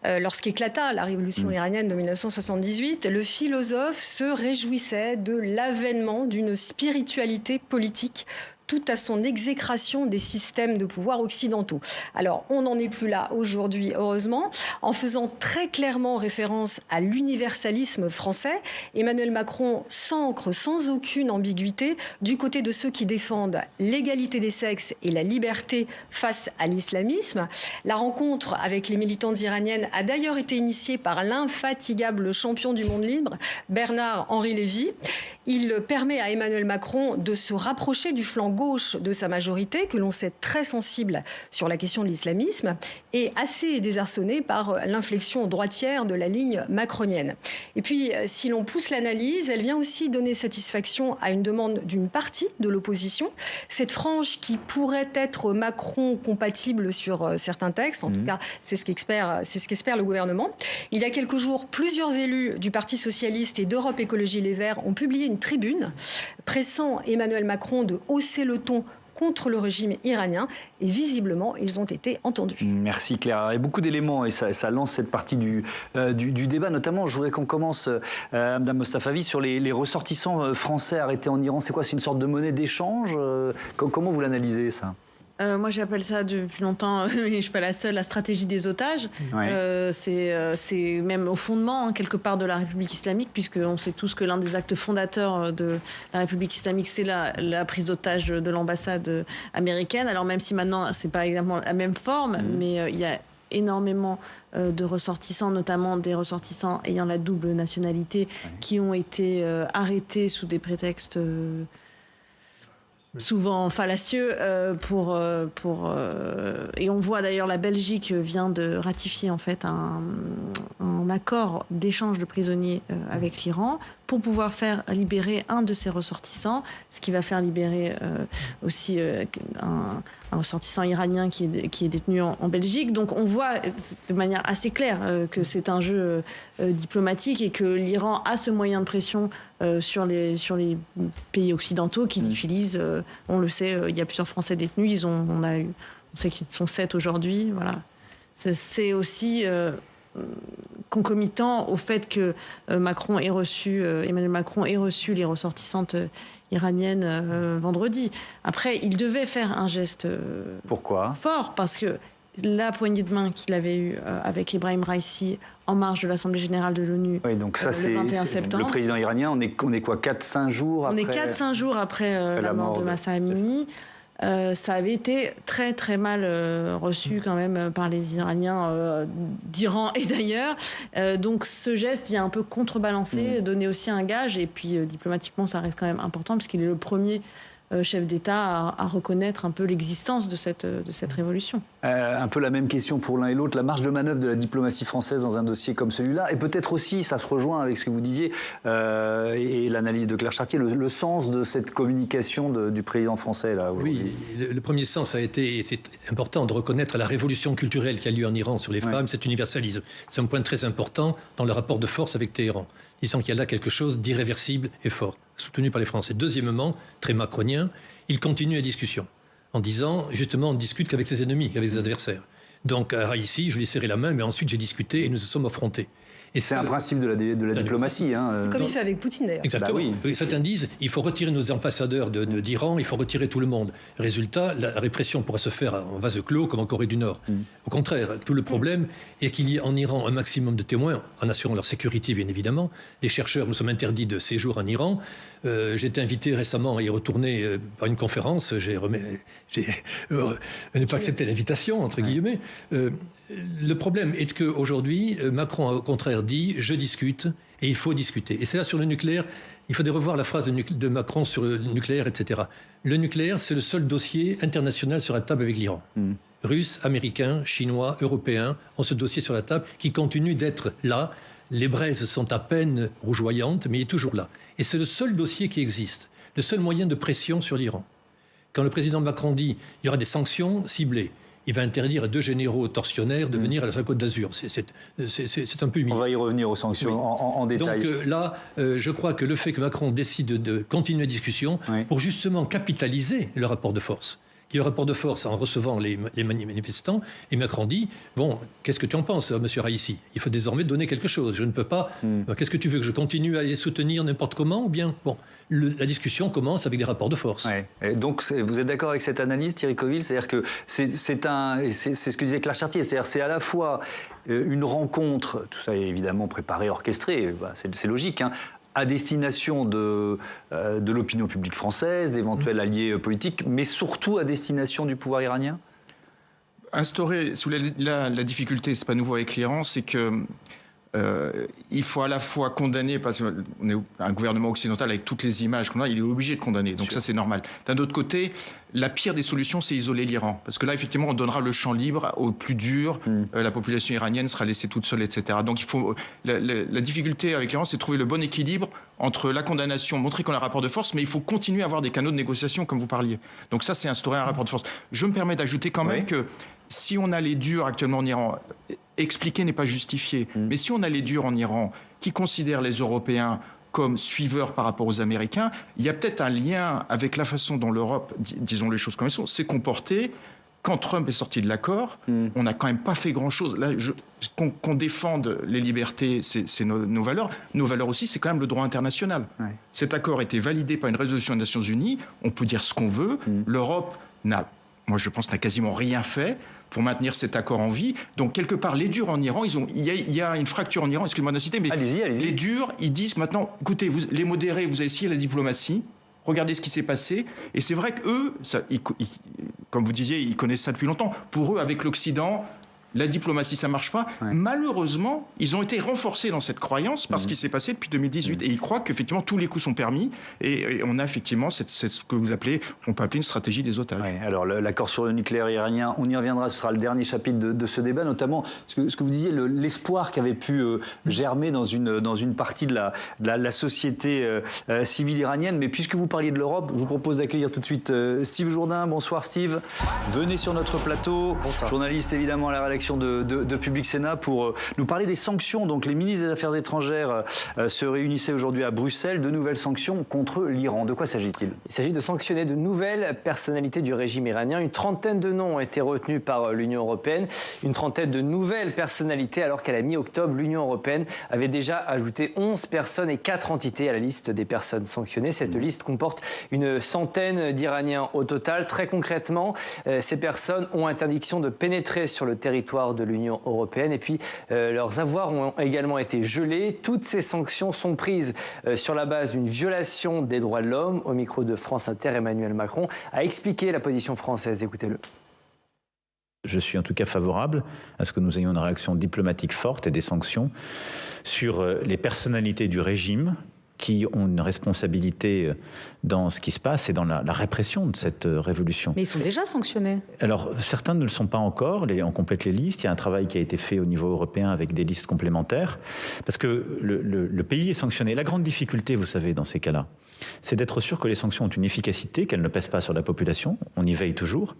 Lorsqu'éclata la révolution iranienne de 1978, le philosophe se réjouissait de l'avènement d'une spiritualité politique tout à son exécration des systèmes de pouvoir occidentaux. Alors, on n'en est plus là aujourd'hui, heureusement. En faisant très clairement référence à l'universalisme français, Emmanuel Macron s'ancre sans aucune ambiguïté du côté de ceux qui défendent l'égalité des sexes et la liberté face à l'islamisme. La rencontre avec les militantes iraniennes a d'ailleurs été initiée par l'infatigable champion du monde libre, Bernard-Henri Lévy. Il permet à Emmanuel Macron de se rapprocher du flanc gauche de sa majorité, que l'on sait très sensible sur la question de l'islamisme, et assez désarçonné par l'inflexion droitière de la ligne macronienne. Et puis, si l'on pousse l'analyse, elle vient aussi donner satisfaction à une demande d'une partie de l'opposition, cette frange qui pourrait être Macron-compatible sur certains textes, en tout cas, c'est ce qu'espère le gouvernement. Il y a quelques jours, plusieurs élus du Parti socialiste et d'Europe Écologie Les Verts ont publié une tribune pressant Emmanuel Macron de hausser le ton contre le régime iranien et visiblement ils ont été entendus. Merci Claire. Il y a beaucoup d'éléments et ça lance cette partie du débat. Notamment, je voudrais qu'on commence, Mme Mostafavi, sur les ressortissants français arrêtés en Iran. C'est quoi? C'est une sorte de monnaie d'échange? Comment vous l'analysez ça? Moi, j'appelle ça depuis longtemps, mais je ne suis pas la seule, la stratégie des otages. Ouais. C'est même au fondement, quelque part, de la République islamique, puisqu'on sait tous que l'un des actes fondateurs de la République islamique, c'est la prise d'otage de l'ambassade américaine. Alors, même si maintenant, ce n'est pas exactement la même forme, mais il y a énormément de ressortissants, notamment des ressortissants ayant la double nationalité, qui ont été arrêtés sous des prétextes... souvent fallacieux et on voit d'ailleurs la Belgique vient de ratifier en fait un accord d'échange de prisonniers avec l'Iran pour pouvoir faire libérer un de ses ressortissants, ce qui va faire libérer aussi un ressortissant iranien qui est détenu en Belgique. Donc on voit de manière assez claire que c'est un jeu diplomatique et que l'Iran a ce moyen de pression sur les pays occidentaux qui l'utilisent. On le sait, il y a plusieurs Français détenus. On sait qu'ils sont 7 aujourd'hui. Voilà. C'est aussi concomitant au fait que Emmanuel Macron ait reçu les ressortissantes iraniennes vendredi. Après, il devait faire un geste fort parce que la poignée de main qu'il avait eue avec Ebrahim Raisi en marge de l'Assemblée génare de l'ONU le 21 septembre. Le président iranien, on est quoi, 4-5 jours après? On est 4-5 jours après la mort de Mahsa Amini. Ça avait été très très mal reçu quand même par les Iraniens d'Iran et d'ailleurs. Donc ce geste vient un peu contrebalancer, donner aussi un gage. Et puis diplomatiquement, ça reste quand même important puisqu'il est le premier chef d'État à reconnaître un peu l'existence de cette révolution. Un peu la même question pour l'un et l'autre, la marge de manœuvre de la diplomatie française dans un dossier comme celui-là, et peut-être aussi, ça se rejoint avec ce que vous disiez, et l'analyse de Claire Chartier, le sens de cette communication du président français là aujourd'hui. Oui, le premier sens a été, et c'est important de reconnaître la révolution culturelle qui a lieu en Iran sur les femmes, cet universalisme. C'est un point très important dans le rapport de force avec Téhéran. Disons qu'il y a là quelque chose d'irréversible et fort, soutenu par les Français. Deuxièmement, très macronien, il continue la discussion en disant, justement, on ne discute qu'avec ses ennemis, qu'avec ses adversaires. Donc, à Raisi, je lui ai serré la main, mais ensuite j'ai discuté et nous nous sommes affrontés. Et c'est un principe de la diplomatie. Comme il fait avec Poutine, d'ailleurs. Exactement. Bah oui. Certains disent il faut retirer nos ambassadeurs d'Iran, il faut retirer tout le monde. Résultat, la répression pourra se faire en vase clos comme en Corée du Nord. Au contraire, tout le problème est qu'il y ait en Iran un maximum de témoins, en assurant leur sécurité, bien évidemment. Les chercheurs, nous sommes interdits de séjour en Iran. J'ai été invité récemment à y retourner par une conférence. Je n'ai pas accepté l'invitation, entre guillemets. Le problème est qu'aujourd'hui, Macron, au contraire, dit « je discute » et il faut discuter. Et c'est là sur le nucléaire, il faudrait revoir la phrase de Macron sur le nucléaire, etc. Le nucléaire, c'est le seul dossier international sur la table avec l'Iran. Russes, Américains, Chinois, Européens ont ce dossier sur la table qui continue d'être là. Les braises sont à peine rougeoyantes, mais il est toujours là. Et c'est le seul dossier qui existe, le seul moyen de pression sur l'Iran. Quand le président Macron dit qu'il y aura des sanctions ciblées, il va interdire à 2 généraux tortionnaires de venir à la Côte d'Azur. C'est un peu humiliant. On va y revenir aux sanctions en détail. Donc là, je crois que le fait que Macron décide de continuer la discussion pour justement capitaliser le rapport de force. Il y a un rapport de force en recevant les manifestants, et Macron dit « Bon, qu'est-ce que tu en penses, monsieur Raïssi? Il faut désormais donner quelque chose. Je ne peux pas... Qu'est-ce que tu veux, que je continue à les soutenir n'importe comment ou bien ?» Bon, la discussion commence avec des rapports de force. Et donc, vous êtes d'accord avec cette analyse, Thierry Coville? C'est-à-dire que c'est ce que disait Claire Chartier, c'est-à-dire c'est à la fois une rencontre, tout ça est évidemment préparé, orchestré, c'est logique, hein, à destination de l'opinion publique française, d'éventuels alliés politiques, mais surtout à destination du pouvoir iranien? Instaurer, la difficulté, c'est pas nouveau avec l'Iran, c'est que il faut à la fois condamner, parce qu'on est un gouvernement occidental avec toutes les images qu'on a, il est obligé de condamner, donc ça c'est normal. D'un autre côté, la pire des solutions, c'est isoler l'Iran, parce que là effectivement on donnera le champ libre aux plus durs, la population iranienne sera laissée toute seule, etc. Donc il faut, la difficulté avec l'Iran, c'est de trouver le bon équilibre entre la condamnation, montrer qu'on a un rapport de force, mais il faut continuer à avoir des canaux de négociation comme vous parliez. Donc ça c'est instaurer un rapport de force. Je me permets d'ajouter quand même que si on a les durs actuellement en Iran, expliquer n'est pas justifié, mais si on a les durs en Iran qui considèrent les Européens comme suiveurs par rapport aux Américains, il y a peut-être un lien avec la façon dont l'Europe, disons les choses comme elles sont, s'est comportée. Quand Trump est sorti de l'accord, on n'a quand même pas fait grand-chose. Là, qu'on défende les libertés, c'est nos valeurs. Nos valeurs aussi, c'est quand même le droit international. Cet accord a été validé par une résolution des Nations Unies. On peut dire ce qu'on veut. L'Europe n'a quasiment rien fait pour maintenir cet accord en vie. Donc, quelque part, les durs en Iran, il y a une fracture en Iran, excusez-moi de citer, mais allez-y. Les durs, ils disent maintenant, écoutez, les modérés, vous avez essayé la diplomatie, regardez ce qui s'est passé, et c'est vrai qu'eux, comme vous disiez, ils connaissent ça depuis longtemps. Pour eux, avec l'Occident, la diplomatie, ça ne marche pas. Malheureusement, ils ont été renforcés dans cette croyance par ce qui s'est passé depuis 2018. Et ils croient qu'effectivement, tous les coups sont permis. Et on a effectivement c'est ce que vous appelez, on peut appeler une stratégie des otages. Alors, l'accord sur le nucléaire iranien, on y reviendra, ce sera le dernier chapitre de ce débat, notamment ce que vous disiez, l'espoir qui avait pu germer dans une partie de la société civile iranienne. Mais puisque vous parliez de l'Europe, je vous propose d'accueillir tout de suite Steve Jourdain. Bonsoir Steve. Venez sur notre plateau. Bonsoir. Journaliste évidemment à la rédaction de Public Sénat pour nous parler des sanctions. Donc les ministres des Affaires étrangères se réunissaient aujourd'hui à Bruxelles. De nouvelles sanctions contre l'Iran. De quoi s'agit-il? Il s'agit de sanctionner de nouvelles personnalités du régime iranien. Une trentaine de noms ont été retenus par l'Union européenne. Une trentaine de nouvelles personnalités, alors qu'à la mi-octobre, l'Union européenne avait déjà ajouté 11 personnes et 4 entités à la liste des personnes sanctionnées. Cette liste comporte une centaine d'Iraniens au total. Très concrètement, ces personnes ont interdiction de pénétrer sur le territoire de l'Union européenne et puis leurs avoirs ont également été gelés. Toutes ces sanctions sont prises sur la base d'une violation des droits de l'homme. Au micro de France Inter, Emmanuel Macron a expliqué la position française. Écoutez-le. Je suis en tout cas favorable à ce que nous ayons une réaction diplomatique forte et des sanctions sur les personnalités du régime qui ont une responsabilité dans ce qui se passe et dans la répression de cette révolution. Mais ils sont déjà sanctionnés. Alors, certains ne le sont pas encore. On complète les listes. Il y a un travail qui a été fait au niveau européen avec des listes complémentaires. Parce que le pays est sanctionné. La grande difficulté, vous savez, dans ces cas-là, c'est d'être sûr que les sanctions ont une efficacité, qu'elles ne pèsent pas sur la population. On y veille toujours.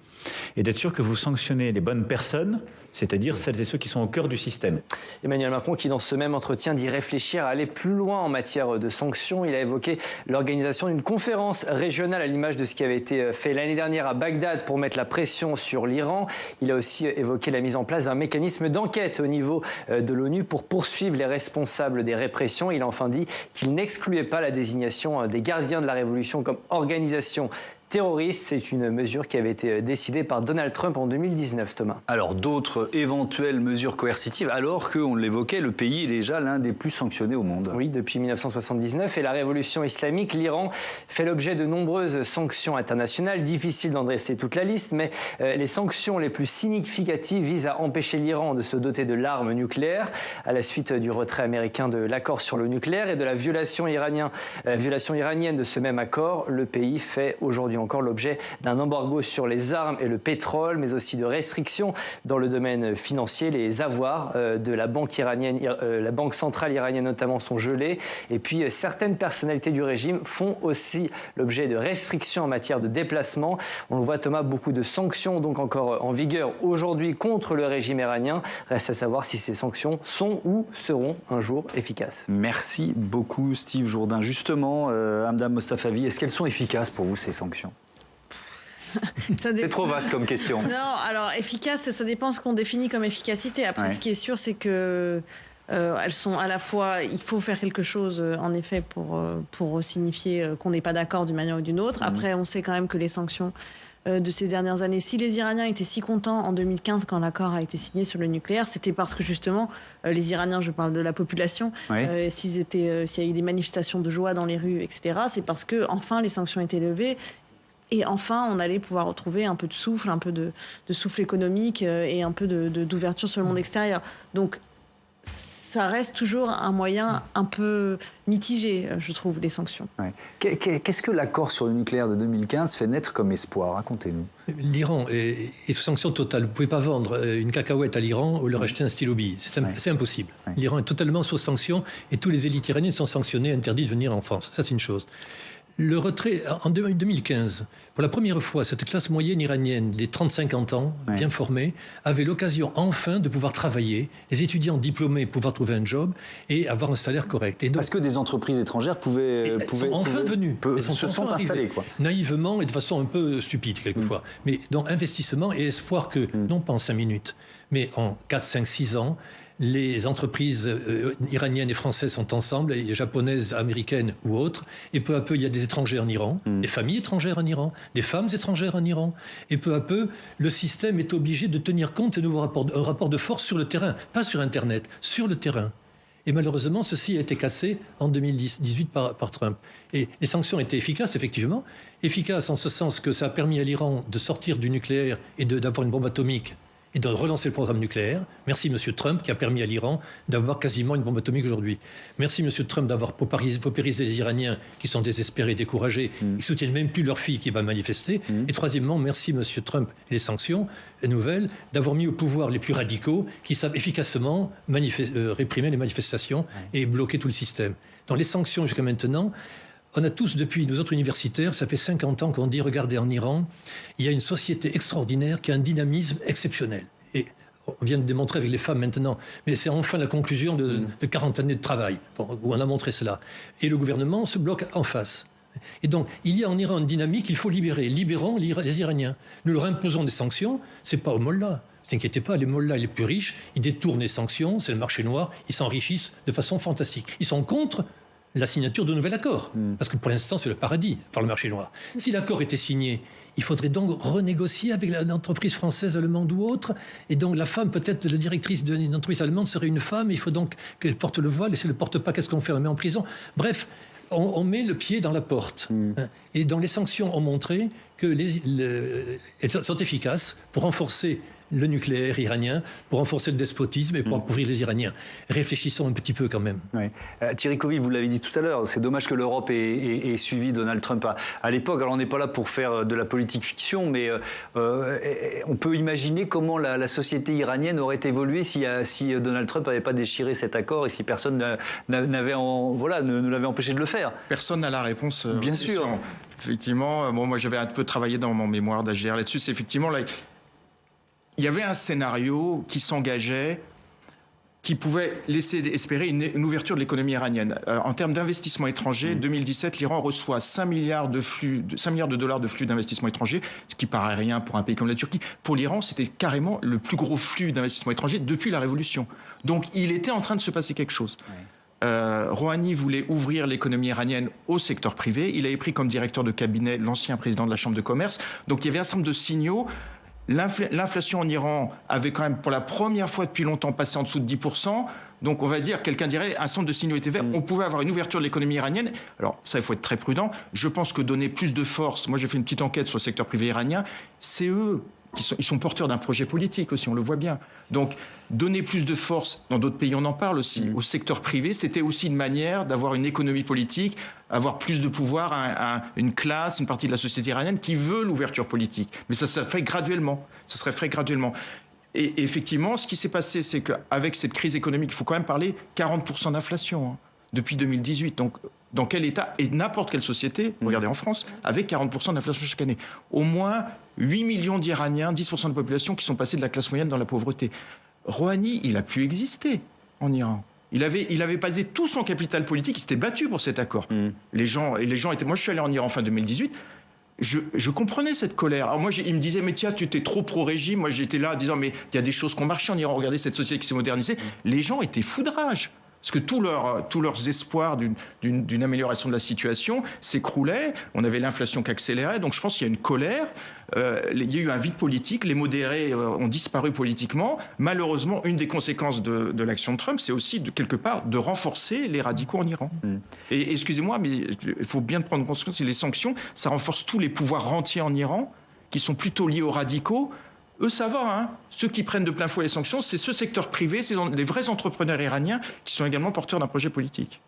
Et d'être sûr que vous sanctionnez les bonnes personnes, c'est-à-dire celles et ceux qui sont au cœur du système. Emmanuel Macron, qui dans ce même entretien dit réfléchir à aller plus loin en matière de sanctions. Il a évoqué l'organisation d'une conférence régionale à l'image de ce qui avait été fait l'année dernière à Bagdad pour mettre la pression sur l'Iran. Il a aussi évoqué la mise en place d'un mécanisme d'enquête au niveau de l'ONU pour poursuivre les responsables des répressions. Il a enfin dit qu'il n'excluait pas la désignation des gardiens de la révolution comme organisation terroriste. C'est une mesure qui avait été décidée par Donald Trump en 2019, Thomas. Alors, d'autres éventuelles mesures coercitives, alors qu'on l'évoquait, le pays est déjà l'un des plus sanctionnés au monde. Oui, depuis 1979 et la révolution islamique, l'Iran fait l'objet de nombreuses sanctions internationales. Difficile d'en dresser toute la liste, mais les sanctions les plus significatives visent à empêcher l'Iran de se doter de l'arme nucléaire à la suite du retrait américain de l'accord sur le nucléaire et de la violation iranienne de ce même accord. Le pays fait aujourd'hui encore l'objet d'un embargo sur les armes et le pétrole, mais aussi de restrictions dans le domaine financier. Les avoirs de la banque iranienne, la banque centrale iranienne notamment, sont gelés. Et puis certaines personnalités du régime font aussi l'objet de restrictions en matière de déplacement. On le voit, Thomas, beaucoup de sanctions donc encore en vigueur aujourd'hui contre le régime iranien. Reste à savoir si ces sanctions sont ou seront un jour efficaces. Merci beaucoup Steve Jourdain. Justement, Hamda Mostafavi, est-ce qu'elles sont efficaces pour vous ces sanctions ? C'est trop vaste comme question. Non, alors efficace, ça dépend ce qu'on définit comme efficacité. Après, ce qui est sûr, c'est que elles sont à la fois, il faut faire quelque chose en effet pour signifier qu'on n'est pas d'accord d'une manière ou d'une autre. Après, on sait quand même que les sanctions de ces dernières années, si les Iraniens étaient si contents en 2015 quand l'accord a été signé sur le nucléaire, c'était parce que justement les Iraniens, je parle de la population, s'il y a eu des manifestations de joie dans les rues, etc., c'est parce que enfin les sanctions étaient levées. Et enfin, on allait pouvoir retrouver un peu de souffle, un peu de souffle économique et un peu d'ouverture sur le monde extérieur. Donc, ça reste toujours un moyen un peu mitigé, je trouve, les sanctions. Qu'est-ce que l'accord sur le nucléaire de 2015 fait naître comme espoir ? Racontez-nous. L'Iran est sous sanction totale. Vous ne pouvez pas vendre une cacahuète à l'Iran ou leur acheter un stylo bille. C'est impossible. L'Iran est totalement sous sanction et tous les élites iraniennes sont sanctionnées, interdits de venir en France. Ça, c'est une chose. Le retrait, en 2015, pour la première fois, cette classe moyenne iranienne, les 30-50 ans, bien formée, avait l'occasion enfin de pouvoir travailler, les étudiants diplômés pouvoir trouver un job et avoir un salaire correct. Et donc, parce que des entreprises étrangères sont enfin venues. Elles se sont installées. Naïvement et de façon un peu stupide quelquefois. Mais donc investissement et espoir que, non pas en 5 minutes, mais en 4, 5, 6 ans, les entreprises iraniennes et françaises sont ensemble, et japonaises, américaines ou autres, et peu à peu, il y a des étrangers en Iran, des familles étrangères en Iran, des femmes étrangères en Iran, et peu à peu, le système est obligé de tenir compte de nouveaux rapports, un rapport de force sur le terrain, pas sur Internet, sur le terrain. Et malheureusement, ceci a été cassé en 2018 par Trump. Et les sanctions étaient efficaces, effectivement. Efficaces en ce sens que ça a permis à l'Iran de sortir du nucléaire et d'avoir une bombe atomique et de relancer le programme nucléaire. Merci M. Trump qui a permis à l'Iran d'avoir quasiment une bombe atomique aujourd'hui. Merci M. Trump d'avoir paupérisé les Iraniens qui sont désespérés, découragés, qui ne soutiennent même plus leur fille qui va manifester. Et troisièmement, merci M. Trump et les sanctions nouvelles d'avoir mis au pouvoir les plus radicaux qui savent efficacement réprimer les manifestations et bloquer tout le système. Dans les sanctions jusqu'à maintenant, on a tous, depuis nous autres universitaires, ça fait 50 ans qu'on dit, regardez, en Iran, il y a une société extraordinaire qui a un dynamisme exceptionnel. Et on vient de démontrer avec les femmes maintenant, mais c'est enfin la conclusion de 40 années de travail, où on a montré cela. Et le gouvernement se bloque en face. Et donc, il y a en Iran une dynamique qu'il faut libérer. Libérons les Iraniens. Nous leur imposons des sanctions, c'est pas aux mollahs. Ne vous inquiétez pas, les mollahs les plus riches, ils détournent les sanctions, c'est le marché noir, ils s'enrichissent de façon fantastique. Ils sont contre la signature de nouvel accord. Parce que pour l'instant, c'est le paradis, par le marché noir. Si l'accord était signé, il faudrait donc renégocier avec l'entreprise française, allemande ou autre. Et donc la femme, peut-être la directrice d'une entreprise allemande serait une femme. Il faut donc qu'elle porte le voile. Et si elle ne le porte pas, qu'est-ce qu'on fait ? On la met en prison. Bref, on met le pied dans la porte. Et donc les sanctions ont montré qu'elles sont efficaces pour renforcer le nucléaire iranien, pour renforcer le despotisme et pour appauvrir les Iraniens. Réfléchissons un petit peu quand même. Thierry Coville, vous l'avez dit tout à l'heure, c'est dommage que l'Europe ait suivi Donald Trump à l'époque. Alors on n'est pas là pour faire de la politique fiction, mais on peut imaginer comment la société iranienne aurait évolué si Donald Trump n'avait pas déchiré cet accord et si personne ne l'avait empêché de le faire. Personne n'a la réponse. Bien sûr. Effectivement, moi j'avais un peu travaillé dans mon mémoire d'AGR là-dessus. C'est effectivement là. Il y avait un scénario qui s'engageait, qui pouvait laisser espérer une ouverture de l'économie iranienne. En termes d'investissement étranger, 2017, l'Iran reçoit 5 milliards de dollars de flux d'investissement étranger, ce qui paraît rien pour un pays comme la Turquie. Pour l'Iran, c'était carrément le plus gros flux d'investissement étranger depuis la Révolution. Donc il était en train de se passer quelque chose. Rouhani voulait ouvrir l'économie iranienne au secteur privé. Il avait pris comme directeur de cabinet l'ancien président de la Chambre de commerce. Donc il y avait un certain nombre de signaux. L'inflation en Iran avait quand même pour la première fois depuis longtemps passé en dessous de 10%. Donc on va dire, quelqu'un dirait, un centre de signaux était vert. On pouvait avoir une ouverture de l'économie iranienne. Alors ça, il faut être très prudent. Je pense que donner plus de force, moi j'ai fait une petite enquête sur le secteur privé iranien, c'est eux ils sont porteurs d'un projet politique aussi, on le voit bien. Donc, donner plus de force, dans d'autres pays on en parle aussi, au secteur privé, c'était aussi une manière d'avoir une économie politique, avoir plus de pouvoir à une classe, une partie de la société iranienne qui veut l'ouverture politique. Mais ça serait fait graduellement. Et effectivement, ce qui s'est passé, c'est qu'avec cette crise économique, il faut quand même parler 40% d'inflation depuis 2018. Donc, dans quel état, et n'importe quelle société, regardez en France, avec 40% d'inflation chaque année. Au moins 8 millions d'Iraniens, 10% de la population qui sont passés de la classe moyenne dans la pauvreté. Rouhani, il a pu exister en Iran. Il avait basé tout son capital politique, il s'était battu pour cet accord. Les gens étaient... Moi, je suis allé en Iran fin 2018, je comprenais cette colère. Alors moi, il me disait, mais tiens, tu étais trop pro-régime. Moi, j'étais là en disant, mais il y a des choses qui ont marché en Iran. Regardez cette société qui s'est modernisée. Les gens étaient fous de rage. Parce que tous leurs espoirs d'une amélioration de la situation s'écroulaient. On avait l'inflation qui accélérait. Donc je pense qu'il y a une colère. Il y a eu un vide politique. Les modérés ont disparu politiquement. Malheureusement, une des conséquences de l'action de Trump, c'est aussi, quelque part, de renforcer les radicaux en Iran. Et excusez-moi, mais il faut bien prendre conscience que les sanctions, ça renforce tous les pouvoirs rentiers en Iran, qui sont plutôt liés aux radicaux. Eux, ça va, Ceux qui prennent de plein fouet les sanctions, c'est ce secteur privé, c'est les vrais entrepreneurs iraniens qui sont également porteurs d'un projet politique.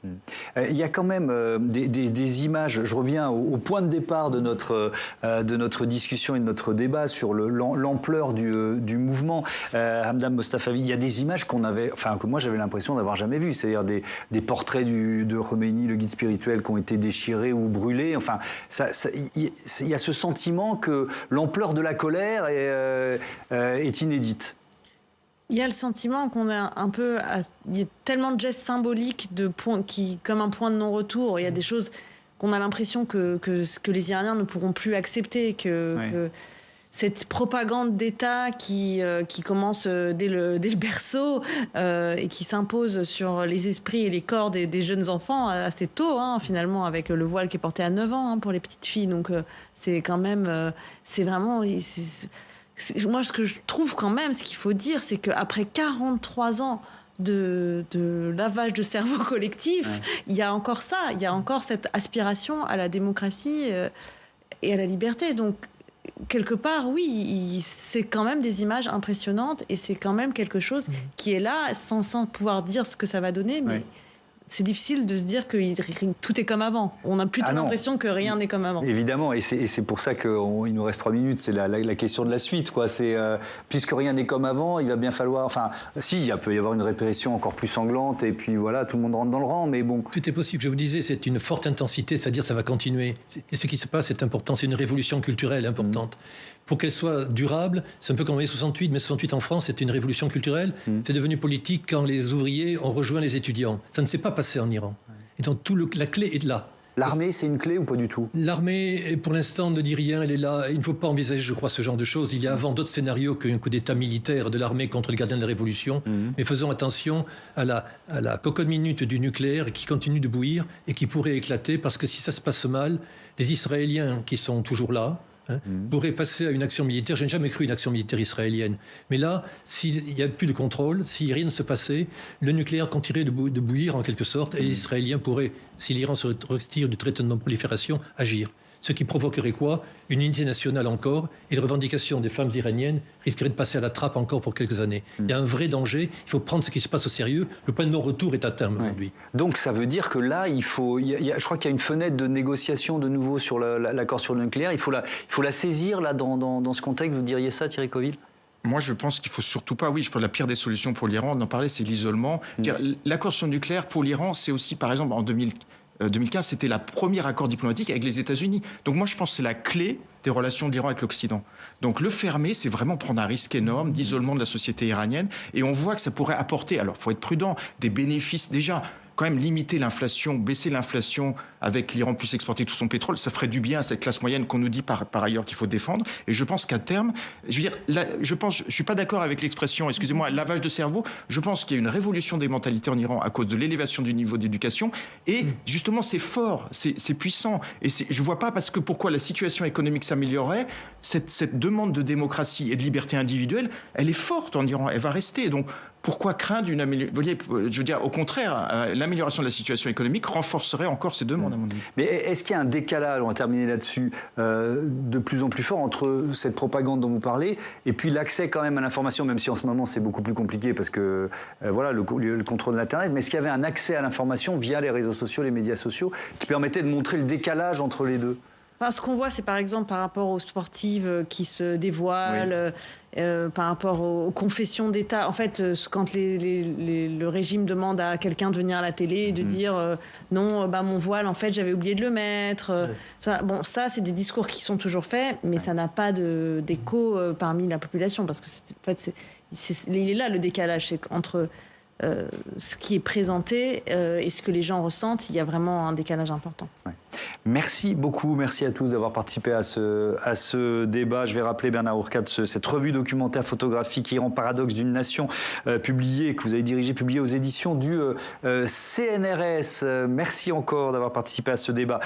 Il y a quand même des images. Je reviens au point de départ de notre discussion et de notre débat sur l'ampleur du mouvement. Hamdam Mostafavi, il y a des images que moi j'avais l'impression d'avoir jamais vues. C'est-à-dire des portraits de Khomeini, le guide spirituel, qui ont été déchirés ou brûlés. Enfin, il y a ce sentiment que l'ampleur de la colère est inédite. Il y a le sentiment qu'on a il y a tellement de gestes symboliques comme un point de non-retour. Il y a des choses qu'on a l'impression que les Iraniens ne pourront plus accepter, que cette propagande d'État qui commence dès le berceau et qui s'impose sur les esprits et les corps des jeunes enfants assez tôt, finalement, avec le voile qui est porté à 9 ans pour les petites filles. Donc c'est quand même... c'est vraiment... Moi, ce que je trouve quand même, ce qu'il faut dire, c'est qu'après 43 ans de lavage de cerveau collectif, il y a encore ça, il y a encore cette aspiration à la démocratie et à la liberté. Donc, quelque part, oui, c'est quand même des images impressionnantes et c'est quand même quelque chose qui est là, sans pouvoir dire ce que ça va donner, mais... C'est difficile de se dire que tout est comme avant. On a plutôt l'impression que rien n'est comme avant. Évidemment, et c'est pour ça qu'il nous reste 3 minutes. C'est la question de la suite, quoi. C'est puisque rien n'est comme avant, il va bien falloir. Enfin, si, il peut y avoir une répression encore plus sanglante, et puis voilà, tout le monde rentre dans le rang. Mais bon, tout est possible. Je vous disais, c'est une forte intensité, c'est-à-dire ça va continuer. Et ce qui se passe est important. C'est une révolution culturelle importante. Pour qu'elle soit durable, c'est un peu comme mai 68. Mai 68 en France, c'était une révolution culturelle. C'est devenu politique quand les ouvriers ont rejoint les étudiants. Ça ne s'est pas passé en Iran. Et donc la clé est là. L'armée, c'est une clé ou pas du tout ? L'armée, pour l'instant, ne dit rien. Elle est là. Il ne faut pas envisager, je crois, ce genre de choses. Il y a avant d'autres scénarios qu'un coup d'État militaire de l'armée contre les gardiens de la Révolution. Mais faisons attention à la cocotte minute du nucléaire qui continue de bouillir et qui pourrait éclater, parce que si ça se passe mal, les Israéliens qui sont toujours là, pourrait passer à une action militaire. Je n'ai jamais cru une action militaire israélienne. Mais là, s'il n'y a plus de contrôle, si rien ne se passait, le nucléaire continuerait de bouillir en quelque sorte, et les Israéliens pourraient, si l'Iran se retire du traité de non-prolifération, agir. Ce qui provoquerait quoi ? Une unité nationale encore, et les revendications des femmes iraniennes risqueraient de passer à la trappe encore pour quelques années. Il y a un vrai danger, il faut prendre ce qui se passe au sérieux. Le point de non-retour est atteint aujourd'hui. Donc ça veut dire que là, je crois qu'il y a une fenêtre de négociation de nouveau sur l'accord sur le nucléaire. Il faut la saisir là, dans ce contexte. Vous diriez ça, Thierry Coville ? Moi, je pense qu'il ne faut surtout pas... Oui, je pense que la pire des solutions pour l'Iran, on en parlait, c'est l'isolement. L'accord sur le nucléaire, pour l'Iran, c'est aussi, par exemple, en 2015, c'était le premier accord diplomatique avec les États-Unis. Donc moi, je pense que c'est la clé des relations de l'Iran avec l'Occident. Donc le fermer, c'est vraiment prendre un risque énorme d'isolement de la société iranienne. Et on voit que ça pourrait apporter, alors il faut être prudent, des bénéfices déjà... Quand même limiter l'inflation, baisser l'inflation avec l'Iran puisse exporter tout son pétrole, ça ferait du bien à cette classe moyenne qu'on nous dit par ailleurs qu'il faut défendre. Et je pense qu'à terme, je suis pas d'accord avec l'expression, excusez-moi, lavage de cerveau. Je pense qu'il y a une révolution des mentalités en Iran à cause de l'élévation du niveau d'éducation. Et justement, c'est fort, c'est puissant. Et je vois pas pourquoi la situation économique s'améliorerait cette demande de démocratie et de liberté individuelle, elle est forte en Iran, elle va rester. Donc, pourquoi craindre une amélioration? Vous voyez, je veux dire, au contraire, l'amélioration de la situation économique renforcerait encore ces demandes, à mon avis. Mais est-ce qu'il y a un décalage, on va terminer là-dessus, de plus en plus fort entre cette propagande dont vous parlez et puis l'accès quand même à l'information, même si en ce moment c'est beaucoup plus compliqué parce que voilà le contrôle de l'Internet, mais est-ce qu'il y avait un accès à l'information via les réseaux sociaux, les médias sociaux, qui permettait de montrer le décalage entre les deux? Ce qu'on voit, c'est par exemple par rapport aux sportives qui se dévoilent, par rapport aux confessions d'État. En fait, quand le régime demande à quelqu'un de venir à la télé et de dire non, mon voile, en fait, j'avais oublié de le mettre. Ça, c'est des discours qui sont toujours faits, mais ça n'a pas d'écho parmi la population, parce que il est là le décalage, c'est entre ce qui est présenté et ce que les gens ressentent. Il y a vraiment un décalage important. Ouais. Merci beaucoup, merci à tous d'avoir participé à ce débat. Je vais rappeler, Bernard Ourcade, cette revue documentaire photographique Iran Paradoxe d'une nation publiée, que vous avez dirigée, publiée aux éditions du CNRS. Merci encore d'avoir participé à ce débat.